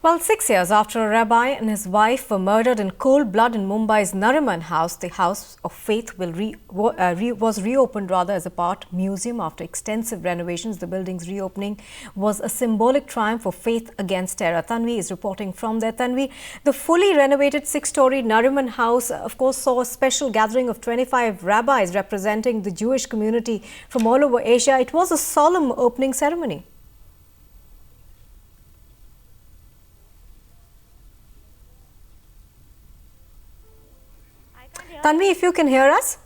Well, 6 years after a rabbi and his wife were murdered in cold blood in Mumbai's Nariman House, the House of Faith was reopened as a part museum after extensive renovations. The building's reopening was a symbolic triumph for faith against terror. Tanvi is reporting from there. Tanvi, the fully renovated 6-story Nariman House, of course, saw a special gathering of 25 rabbis representing the Jewish community from all over Asia. It was a solemn opening ceremony. Tanvi, if you can hear us.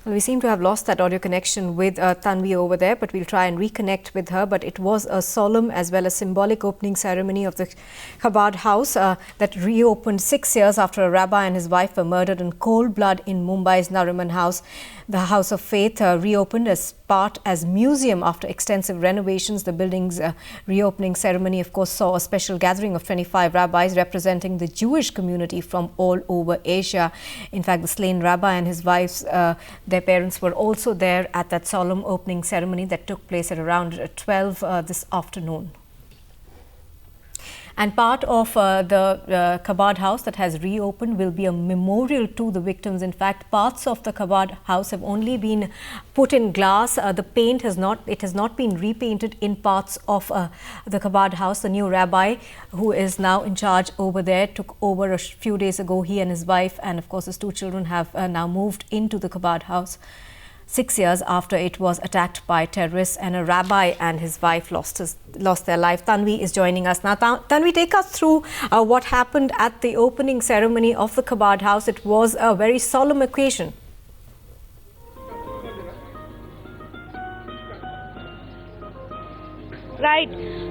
Well, we seem to have lost that audio connection with Tanvi over there, but we'll try and reconnect with her. But it was a solemn as well as symbolic opening ceremony of the Chabad House that reopened 6 years after a rabbi and his wife were murdered in cold blood in Mumbai's Nariman House. The House of Faith reopened as museum after extensive renovations. The building's reopening ceremony, of course, saw a special gathering of 25 rabbis representing the Jewish community from all over Asia. In fact, the slain rabbi and his wives, their parents were also there at that solemn opening ceremony that took place at around 12 this afternoon. And part of the Chabad House that has reopened will be a memorial to the victims. In fact, parts of the Chabad House have only been put in glass. The paint has not been repainted in parts of the Chabad House. The new rabbi, who is now in charge over there, took over a few days ago. He and his wife and of course his 2 children have now moved into the Chabad House 6 years after it was attacked by terrorists, and a rabbi and his wife lost their life. Tanvi is joining us now. Tanvi, take us through what happened at the opening ceremony of the Chabad House. It was a very solemn occasion. Right.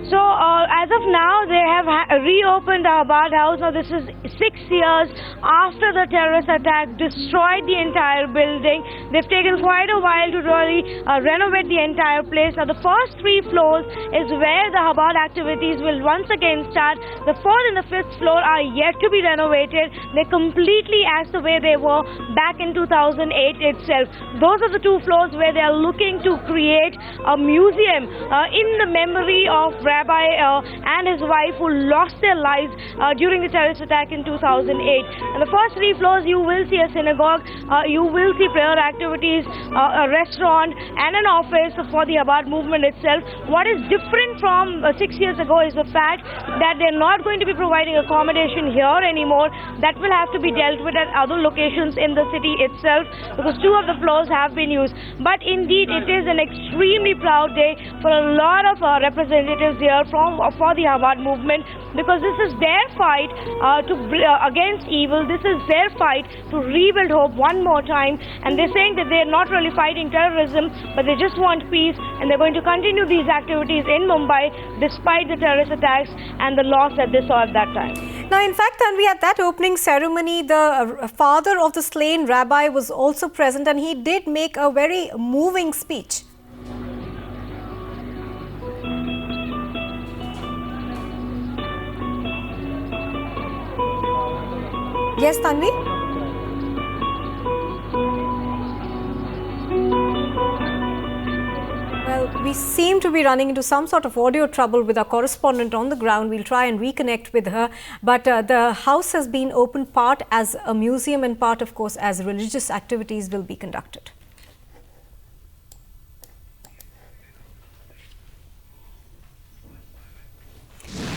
So, as of now, they have reopened the Chabad House. Now, this is 6 years after the terrorist attack destroyed the entire building. They've taken quite a while to really renovate the entire place. Now, the first 3 floors is where the Chabad activities will once again start. The 4th and the 5th floor are yet to be renovated. They're completely as the way they were back in 2008 itself. Those are the 2 floors where they are looking to create a museum in the memory of Rabbi and his wife who lost their lives during the terrorist attack in 2008. And the first 3 floors, you will see a synagogue, you will see prayer activities, a restaurant and an office for the Chabad movement itself. What is different from 6 years ago is the fact that they're not going to be providing accommodation here anymore. That will have to be dealt with at other locations in the city itself, because 2 of the floors have been used. But indeed, it is an extremely proud day for a lot of representatives here for the Chabad movement, because this is their fight against evil. This is their fight to rebuild hope one more time. And they're saying that they're not really fighting terrorism, but they just want peace, and they're going to continue these activities in Mumbai despite the terrorist attacks and the loss that they saw at that time. Now, in fact, Tanvi, at that opening ceremony, the father of the slain rabbi was also present, and he did make a very moving speech. Yes, Tanvi? Well, we seem to be running into some sort of audio trouble with our correspondent on the ground. We'll try and reconnect with her. But the house has been opened part as a museum and part, of course, as religious activities will be conducted.